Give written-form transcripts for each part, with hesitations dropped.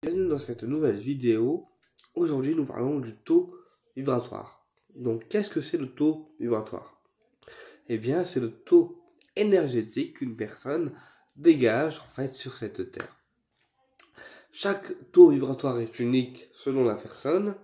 Bienvenue dans cette nouvelle vidéo. Aujourd'hui, nous parlons du taux vibratoire. Donc, qu'est-ce que c'est le taux vibratoire? Eh bien, c'est le taux énergétique qu'une personne dégage en fait sur cette terre. Chaque taux vibratoire est unique selon la personne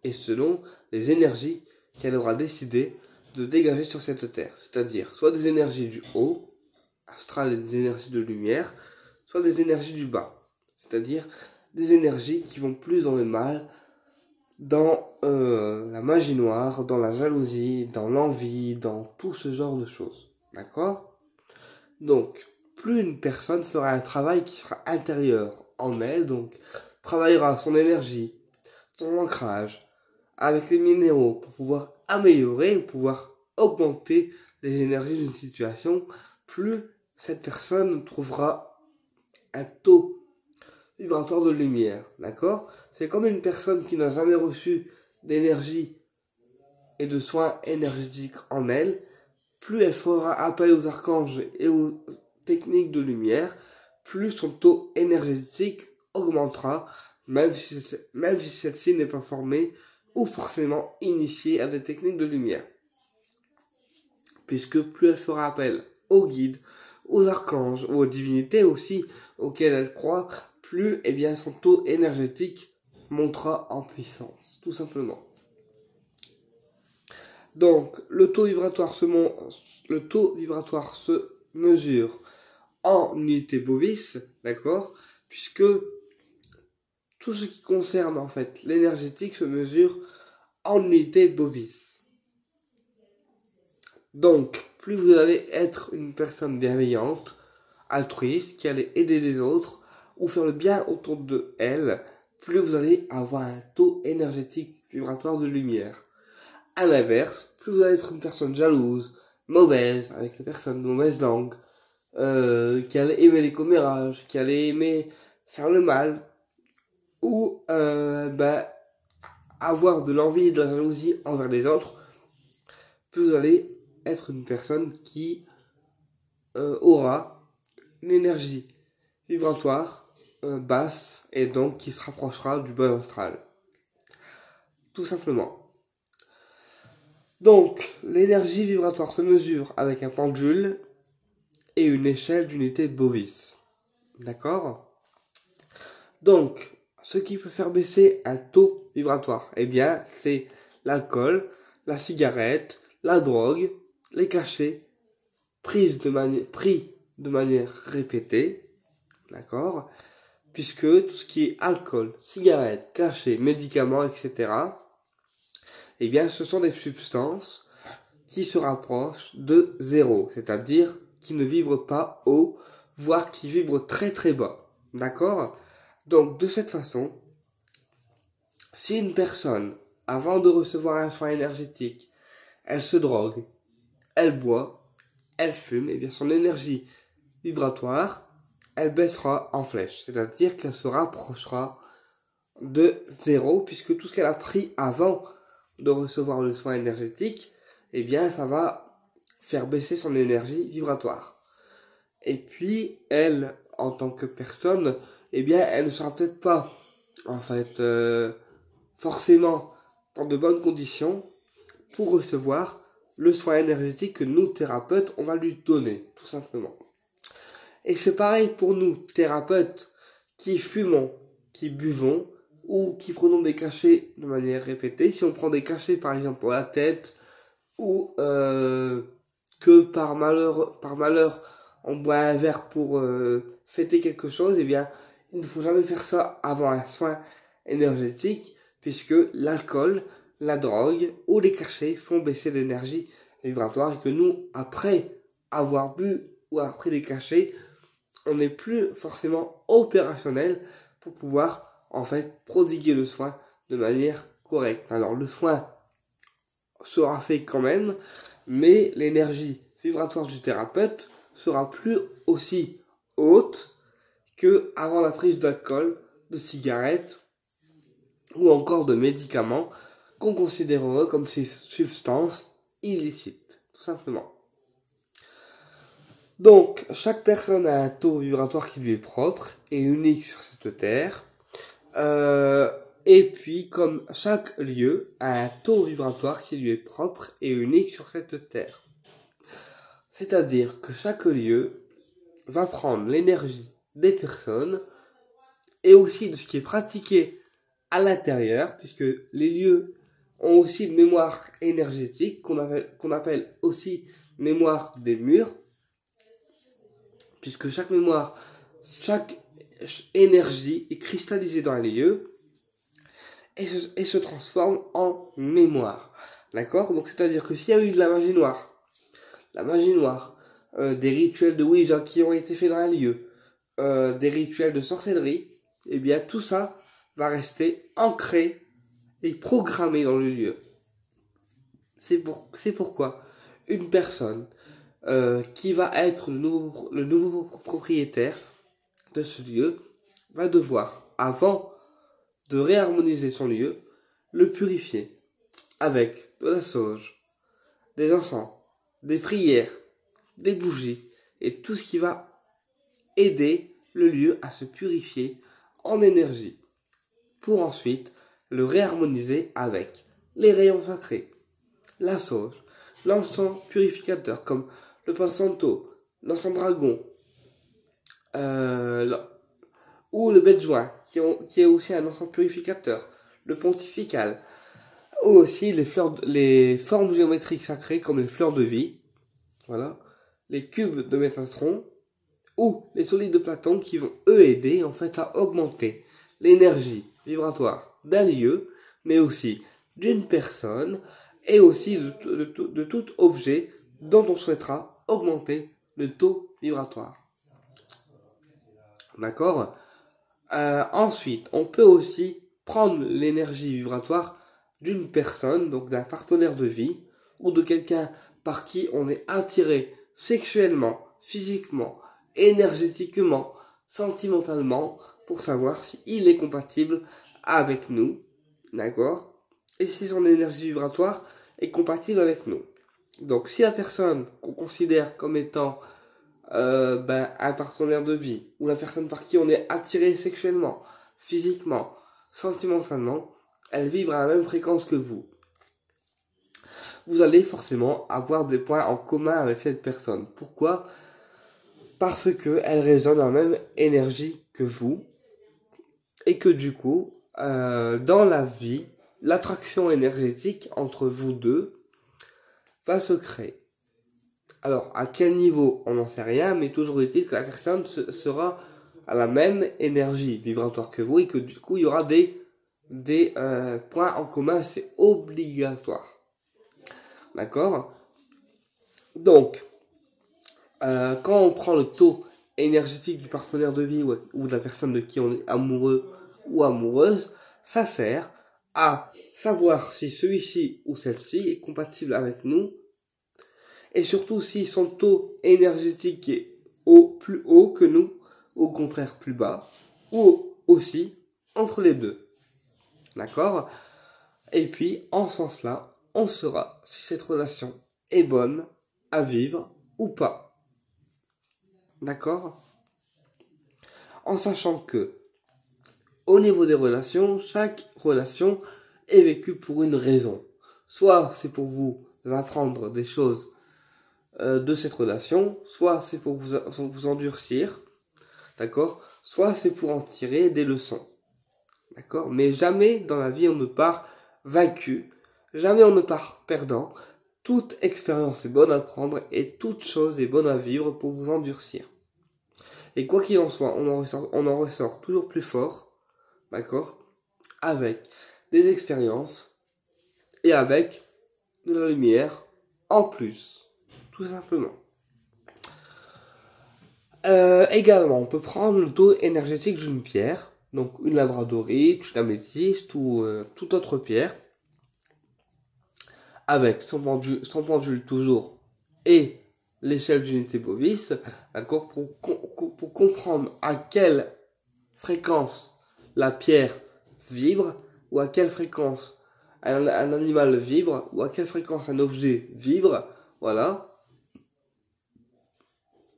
et selon les énergies qu'elle aura décidé de dégager sur cette terre. C'est-à-dire soit des énergies du haut, astral, et des énergies de lumière, soit des énergies du bas. C'est-à-dire des énergies qui vont plus dans le mal, dans la magie noire, dans la jalousie, dans l'envie, dans tout ce genre de choses. D'accord? Donc, plus une personne fera un travail qui sera intérieur en elle, donc travaillera son énergie, son ancrage, avec les minéraux pour pouvoir améliorer, pour pouvoir augmenter les énergies d'une situation, plus cette personne trouvera un taux vibratoire de lumière, d'accord? C'est comme une personne qui n'a jamais reçu d'énergie et de soins énergétiques en elle, plus elle fera appel aux archanges et aux techniques de lumière, plus son taux énergétique augmentera, même si celle-ci n'est pas formée ou forcément initiée à des techniques de lumière. Puisque plus elle fera appel aux guides, aux archanges, ou aux divinités aussi auxquelles elle croit, plus son taux énergétique montera en puissance, tout simplement. Donc, le taux vibratoire se mesure en unité bovis, d'accord? Puisque tout ce qui concerne en fait l'énergétique se mesure en unité bovis. Donc, plus vous allez être une personne bienveillante, altruiste, qui allait aider les autres ou faire le bien autour de elle, plus vous allez avoir un taux énergétique vibratoire de lumière. À l'inverse, plus vous allez être une personne jalouse, mauvaise, avec des personnes de mauvaise langue, qui allait aimer les commérages, qui allait aimer faire le mal, ou avoir de l'envie et de la jalousie envers les autres, plus vous allez être une personne qui aura une énergie vibratoire basse et donc qui se rapprochera du bas astral. Tout simplement. Donc, l'énergie vibratoire se mesure avec un pendule et une échelle d'unité bovis. D'accord? Donc, ce qui peut faire baisser un taux vibratoire, eh bien, c'est l'alcool, la cigarette, la drogue, les cachets, pris de manière répétée, d'accord? Puisque tout ce qui est alcool, cigarette, cachets, médicaments, etc., eh bien, ce sont des substances qui se rapprochent de zéro, c'est-à-dire qui ne vibrent pas haut, voire qui vibrent très très bas, d'accord? Donc, de cette façon, si une personne, avant de recevoir un soin énergétique, elle se drogue, elle boit, elle fume, et bien son énergie vibratoire, elle baissera en flèche. C'est-à-dire qu'elle se rapprochera de zéro, puisque tout ce qu'elle a pris avant de recevoir le soin énergétique, eh bien, ça va faire baisser son énergie vibratoire. Et puis, elle, en tant que personne, eh bien, elle ne sera peut-être pas, en fait, forcément dans de bonnes conditions pour recevoir le soin énergétique que nous, thérapeutes, on va lui donner, tout simplement. Et c'est pareil pour nous, thérapeutes, qui fumons, qui buvons, ou qui prenons des cachets de manière répétée. Si on prend des cachets, par exemple, pour la tête, ou que par malheur, on boit un verre pour fêter quelque chose, eh bien, il ne faut jamais faire ça avant un soin énergétique, puisque l'alcool, la drogue ou les cachets font baisser l'énergie vibratoire et que nous, après avoir bu ou après les cachets, on n'est plus forcément opérationnel pour pouvoir en fait prodiguer le soin de manière correcte. Alors le soin sera fait quand même, mais l'énergie vibratoire du thérapeute sera plus aussi haute que avant la prise d'alcool, de cigarettes ou encore de médicaments qu'on considérerait comme ces substances illicites, tout simplement. Donc, chaque personne a un taux vibratoire qui lui est propre et unique sur cette terre. Et puis, comme chaque lieu a un taux vibratoire qui lui est propre et unique sur cette terre. C'est-à-dire que chaque lieu va prendre l'énergie des personnes et aussi de ce qui est pratiqué à l'intérieur, puisque les lieux ont aussi une mémoire énergétique qu'on appelle aussi mémoire des murs, puisque chaque mémoire, chaque énergie est cristallisée dans les lieux et se transforme en mémoire. D'accord? Donc c'est-à-dire que s'il y a eu de la magie noire, des rituels de Ouija qui ont été faits dans un lieu, des rituels de sorcellerie, eh bien tout ça va rester ancré et programmé dans le lieu. C'est pourquoi une personne qui va être le nouveau propriétaire de ce lieu va devoir, avant de réharmoniser son lieu, le purifier avec de la sauge, des encens, des prières, des bougies et tout ce qui va aider le lieu à se purifier en énergie pour ensuite le réharmoniser avec les rayons sacrés, la sauge, l'encens purificateur comme le palo santo, l'encens dragon, ou le benjoin qui est aussi un encens purificateur, le pontifical, ou aussi les formes géométriques sacrées comme les fleurs de vie, voilà, les cubes de Métatron, ou les solides de Platon qui vont eux aider en fait à augmenter l'énergie vibratoire d'un lieu, mais aussi d'une personne et aussi de tout objet dont on souhaitera augmenter le taux vibratoire. D'accord? Ensuite, on peut aussi prendre l'énergie vibratoire d'une personne, donc d'un partenaire de vie, ou de quelqu'un par qui on est attiré sexuellement, physiquement, énergétiquement, sentimentalement, pour savoir s'il est compatible avec nous, d'accord? Et si son énergie vibratoire est compatible avec nous. Donc si la personne qu'on considère comme étant un partenaire de vie, ou la personne par qui on est attiré sexuellement, physiquement, sentimentalement, elle vibre à la même fréquence que vous. Vous allez forcément avoir des points en commun avec cette personne. Pourquoi? Parce que elle résonne dans la même énergie que vous, et que du coup, dans la vie, l'attraction énergétique entre vous deux va se créer. Alors, à quel niveau, on n'en sait rien, mais toujours est-il que la personne sera à la même énergie vibratoire que vous et que du coup, il y aura des points en commun, c'est obligatoire. D'accord? Donc, quand on prend le taux énergétique du partenaire de vie ou de la personne de qui on est amoureux ou amoureuse, ça sert à savoir si celui-ci ou celle-ci est compatible avec nous. Et surtout si son taux énergétique est plus haut que nous, au contraire plus bas, ou aussi entre les deux. D'accord? Et puis, en ce sens-là, on saura si cette relation est bonne à vivre ou pas. D'accord? En sachant que, au niveau des relations, chaque relation est vécue pour une raison. Soit c'est pour vous apprendre des choses de cette relation, soit c'est pour vous endurcir, d'accord, soit c'est pour en tirer des leçons, d'accord, mais jamais dans la vie on ne part vaincu, jamais on ne part perdant. Toute expérience est bonne à prendre et toute chose est bonne à vivre pour vous endurcir. Et quoi qu'il en soit, on en ressort toujours plus fort, d'accord, avec des expériences et avec de la lumière en plus. Tout simplement. Également, on peut prendre le taux énergétique d'une pierre, donc une labradorite, une améthyste ou toute autre pierre, avec son pendule toujours et l'échelle d'unité Bovis, d'accord, pour comprendre à quelle fréquence la pierre vibre, ou à quelle fréquence un animal vibre, ou à quelle fréquence un objet vibre, voilà.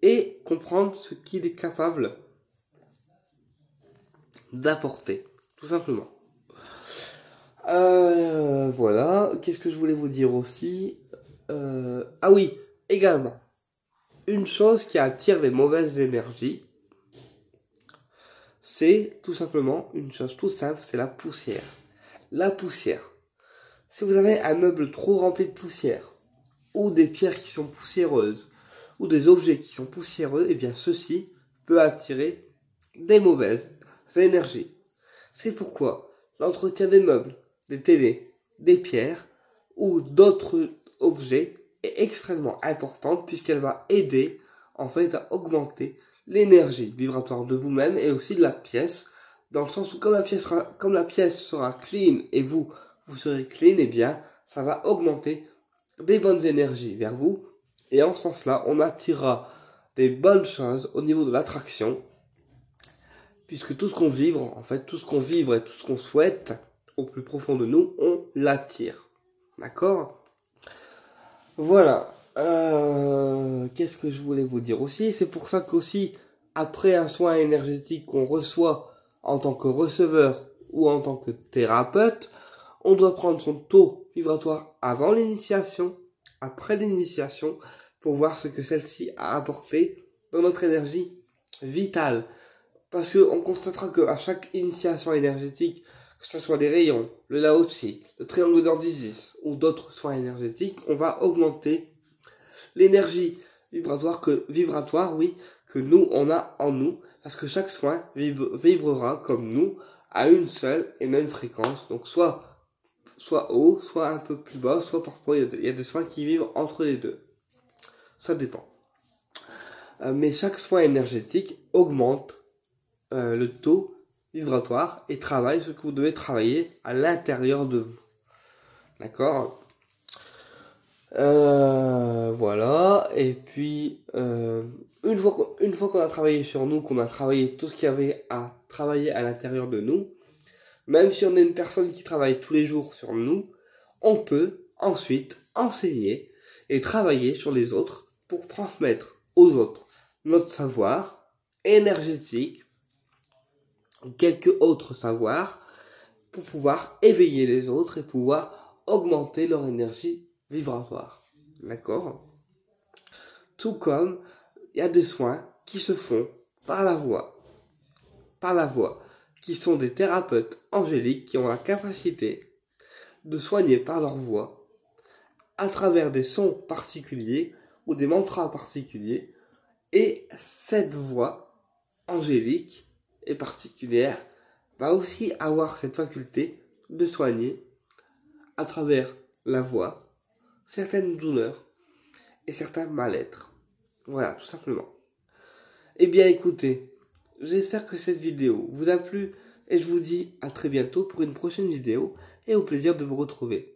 Et comprendre ce qu'il est capable d'apporter. tout simplement. Voilà, qu'est-ce que je voulais vous dire aussi? Ah oui, également, une chose qui attire les mauvaises énergies, c'est tout simplement une chose tout simple, c'est la poussière. La poussière. Si vous avez un meuble trop rempli de poussière, ou des pierres qui sont poussiéreuses, ou des objets qui sont poussiéreux, eh bien ceci peut attirer des mauvaises énergies. C'est pourquoi l'entretien des meubles, des télés, des pierres ou d'autres objets est extrêmement importante puisqu'elle va aider en fait à augmenter l'énergie vibratoire de vous-même et aussi de la pièce, dans le sens où comme la pièce sera clean et vous serez clean, eh bien ça va augmenter des bonnes énergies vers vous et en ce sens-là on attirera des bonnes choses au niveau de l'attraction, puisque tout ce qu'on vibre, en fait, tout ce qu'on vibre et tout ce qu'on souhaite, au plus profond de nous, on l'attire. D'accord? Voilà. Qu'est-ce que je voulais vous dire aussi? C'est pour ça qu'aussi, après un soin énergétique qu'on reçoit en tant que receveur ou en tant que thérapeute, on doit prendre son taux vibratoire avant l'initiation, après l'initiation, pour voir ce que celle-ci a apporté dans notre énergie vitale. Parce que on constatera qu'à chaque initiation énergétique, que ce soit les rayons, le Lao-Tzu, le triangle d'or d'Isis ou d'autres soins énergétiques, on va augmenter l'énergie vibratoire que nous on a en nous, parce que chaque soin vibrera comme nous à une seule et même fréquence. Donc soit haut, soit un peu plus bas, soit parfois il y a des soins qui vivent entre les deux. Ça dépend. Mais chaque soin énergétique augmente le taux vibratoire et travaille ce que vous devez travailler à l'intérieur de vous. D'accord? Voilà. Et puis, une fois qu'on a travaillé sur nous, qu'on a travaillé tout ce qu'il y avait à travailler à l'intérieur de nous, même si on est une personne qui travaille tous les jours sur nous, on peut ensuite enseigner et travailler sur les autres pour transmettre aux autres notre savoir énergétique, quelques autres savoirs, pour pouvoir éveiller les autres et pouvoir augmenter leur énergie vibratoire. D'accord? Tout comme il y a des soins qui se font par la voix, qui sont des thérapeutes angéliques qui ont la capacité de soigner par leur voix à travers des sons particuliers ou des mantras particuliers, et cette voix angélique et particulière va aussi avoir cette faculté de soigner à travers la voix certaines douleurs et certains mal-être. Voilà, tout simplement. Eh bien écoutez, j'espère que cette vidéo vous a plu et je vous dis à très bientôt pour une prochaine vidéo et au plaisir de vous retrouver.